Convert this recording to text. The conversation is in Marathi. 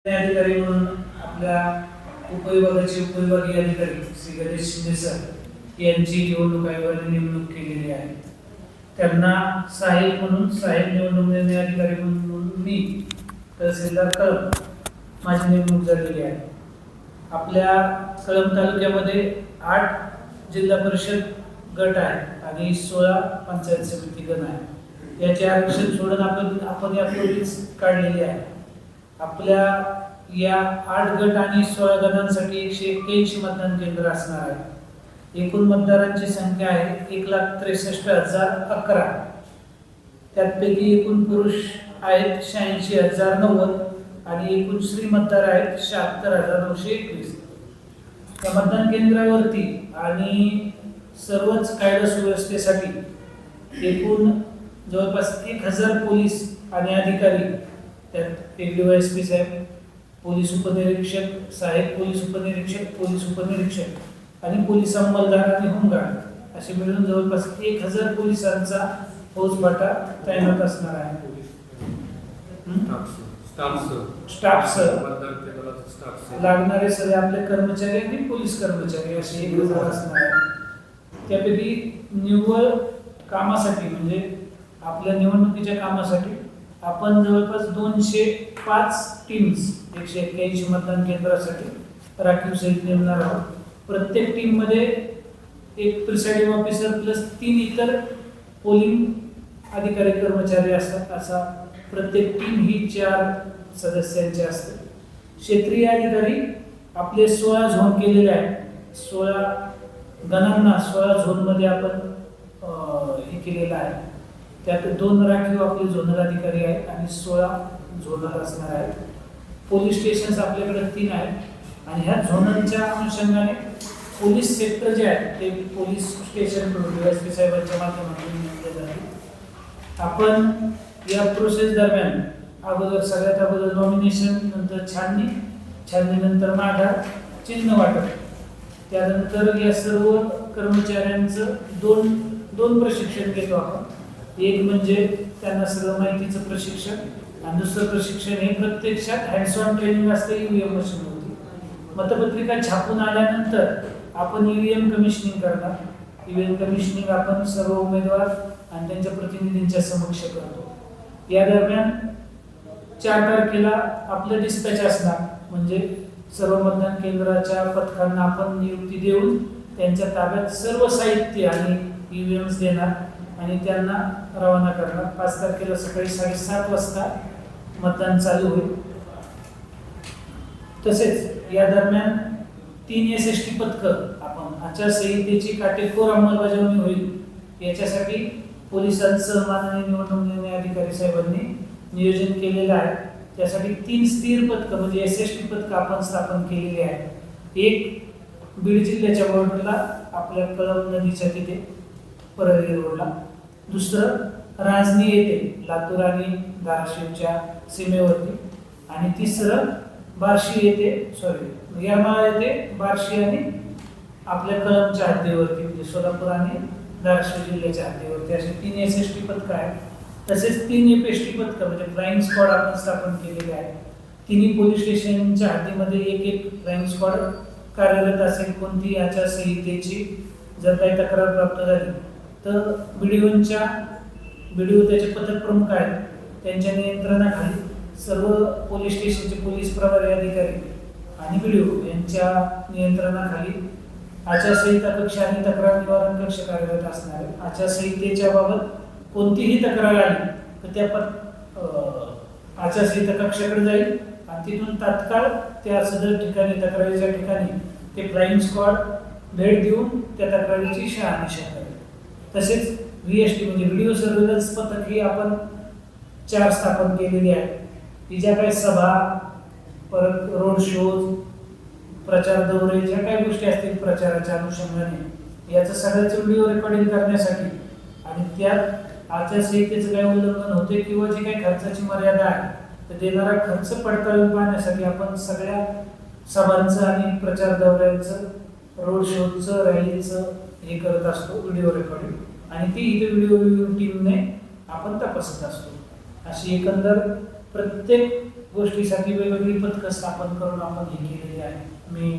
अधिकारी म्हणून आपल्या उपविभागाचे उपविभागीय अधिकारी श्री गणेश शिंदे सर यांची निवडणूक आयोगाने नेमणूक केलेली आहे. त्यांना सहाय्यक म्हणून सहाय्यक निवडणूक निर्णय अधिकारी म्हणून मी तहसीलदार कळंब माझी नेमणूक झालेली आहे. आपल्या कळंब तालुक्यामध्ये 8 जिल्हा परिषद गट आहे आणि 16 पंचायत समिती गण आहे. याचे आरक्षण सोडून आपण यापूर्वीच काढलेले आहे. आपल्या या 8 गट आणि 16 गणांसाठी 181 मतदान केंद्र असणार आहे. एकूण मतदारांची संख्या आहे 1,63,011. त्यापैकी एकूण पुरुष आहेत 86,090 आणि एकूण स्त्री मतदार आहेत 76,921. या मतदान केंद्रावरती आणि सर्वच कायदा सुव्यवस्थेसाठी एकूण जवळपास 1000 पोलीस आणि अधिकारी, त्यात DYSP साहेब, पोलीस उपनिरीक्षक, सहाय्यक पोलीस उपनिरीक्षक, पोलीस उपनिरीक्षक आणि पोलीस अंमलदार आणि होमगार्ड असे मिळून जवळपास 1000 पोलिसांचा फौजफाटा तैनात असणार आहे. स्टाफ लागणारे सगळे आपले कर्मचारी आणि पोलीस कर्मचारी असे 1000 असणार आहे. त्यापैकी निव्वळ कामासाठी म्हणजे आपल्या निवडणुकीच्या कामासाठी आपण जवळपास 205 टीम्स 181 मतदान केंद्रासाठी राखीव सहित नेमणार आहोत. प्रत्येक टीम मध्ये एक प्रिसाइडिंग ऑफिसर प्लस 3 इतर पोलिंग अधिकारी कर्मचारी असतात. असा प्रत्येक टीम ही 4 सदस्यांची असते. क्षेत्रीय अधिकारी आपले 16 झोन केलेले आहेत. 16 गणांना 16 झोन मध्ये आपण हे केलेलं आहे. त्यात 2 राखीव आपले झोनल अधिकारी आहेत आणि 16 झोनल असणार आहेत. पोलीस स्टेशन आपल्याकडे 3 आहेत आणि ह्या झोनलच्या अनुषंगाने पोलीस सेक्टर जे आहेत ते पोलीस स्टेशन DYSP साहेबांच्या माध्यमातून नेमले जातील. आपण या प्रोसेस दरम्यान सगळ्यात अगोदर नॉमिनेशन, नंतर छाननी नंतर माघार, चिन्ह वाटप, त्यानंतर या सर्व कर्मचाऱ्यांचं दोन प्रशिक्षण घेतो आपण. एक म्हणजे त्यांना सगळं माहितीचं प्रशिक्षण आणि दुसरं प्रशिक्षण हे प्रत्यक्षात हँड्स ऑन ट्रेनिंग असतं EVM मशीनवरती. मतपत्रिका छापून आल्यानंतर आपण EVM कमिशनिंग करणार. EVM कमिशनिंग आपण सर्व उमेदवार आणि त्यांच्या प्रतिनिधींच्या समक्ष करतो. या दरम्यान 4 तारखेला आपलं डिस्पॅच असणार, म्हणजे सर्व मतदान केंद्राच्या पथकांना आपण नियुक्ती देऊन त्यांच्या ताब्यात सर्व साहित्य आणि EVMs देणार आणि त्यांना रवाना करणार. 5 तारखेला सकाळी 7:30 वाजता मतदान चालू होईल. तसेच या दरम्यान 3 SST पथक आपण आचारसंहितेची काटेकोर अंमलबजावणी होईल याच्यासाठी पोलिसांचं माननीय निवडणूक निर्णय अधिकारी साहेबांनी नियोजन केलेलं आहे. त्यासाठी 3 स्थिर पथक म्हणजे SST पथक आपण स्थापन केलेले आहे. एक बीड जिल्ह्याच्या बॉर्डरला आपल्या कळंब नदीच्या तिथे परळी रोडला, दुसरं राजनी येथे लातूर आणि धाराशिवच्या सीमेवरती, आणि तिसरं बार्शी येथे येरमाळा येथे बार्शी आणि आपल्या कळंबच्या हद्दीवरती म्हणजे सोलापूर आणि धाराशिव जिल्ह्याच्या हद्दीवरती असे 3 SST पथक आहेत. तसेच 3 FST पथक म्हणजे फ्लाइंग स्क्वॉड आपण स्थापन केलेले आहे. तिन्ही पोलीस स्टेशनच्या हद्दीमध्ये एक फ्लाइंग स्क्वॉड कार्यरत असेल. कोणती आचारसंहितेची जर काही तक्रार प्राप्त झाली तर BDO त्याचे पथक प्रमुख आहेत, त्यांच्या नियंत्रणाखाली सर्व पोलीस स्टेशनचे पोलीस प्रभारी अधिकारी आणि BDO यांच्या नियंत्रणाखाली आचारसंहिता कक्ष आणि तक्रार निवारण कक्ष कार्यरत असणार आहे. आचारसंहितेच्या बाबत कोणतीही तक्रार आली तर त्या आचारसंहिता कक्षाकडे जाईल आणि तिथून तात्काळ त्या सदर ठिकाणी तक्रारीच्या ठिकाणी ते फ्लाइंग स्क्वॉड भेट देऊन त्या तक्रारीची शहानिशा करेल. तसेच VST म्हणजे व्हिडिओ सर्व्हिलन्स पथक ही आपण 4 स्थापन केलेली आहे. ही ज्या काही सभा, परत रोड शोज, प्रचार दौरे, ज्या काही गोष्टी असतील प्रचाराच्या अनुषंगाने याचं सगळ्याचं व्हिडिओ रेकॉर्डिंग करण्यासाठी आणि त्यात आचारसंहितेचं काही उल्लंघन होते किंवा जी काही खर्चाची मर्यादा आहे तर देणारा खर्च पडताळून पाहण्यासाठी आपण सगळ्या सभांचं आणि प्रचार दौऱ्यांचं, रोड शोचं, रॅलीचं हे करत असतो व्हिडिओ रेकॉर्डिंग, आणि ती इथे व्हिडिओ टीमने आपण तपासत असतो. अशी एकंदर प्रत्येक गोष्टीसाठी वेगवेगळी पथकं स्थापन करून आपण हे केलेली आहे. मी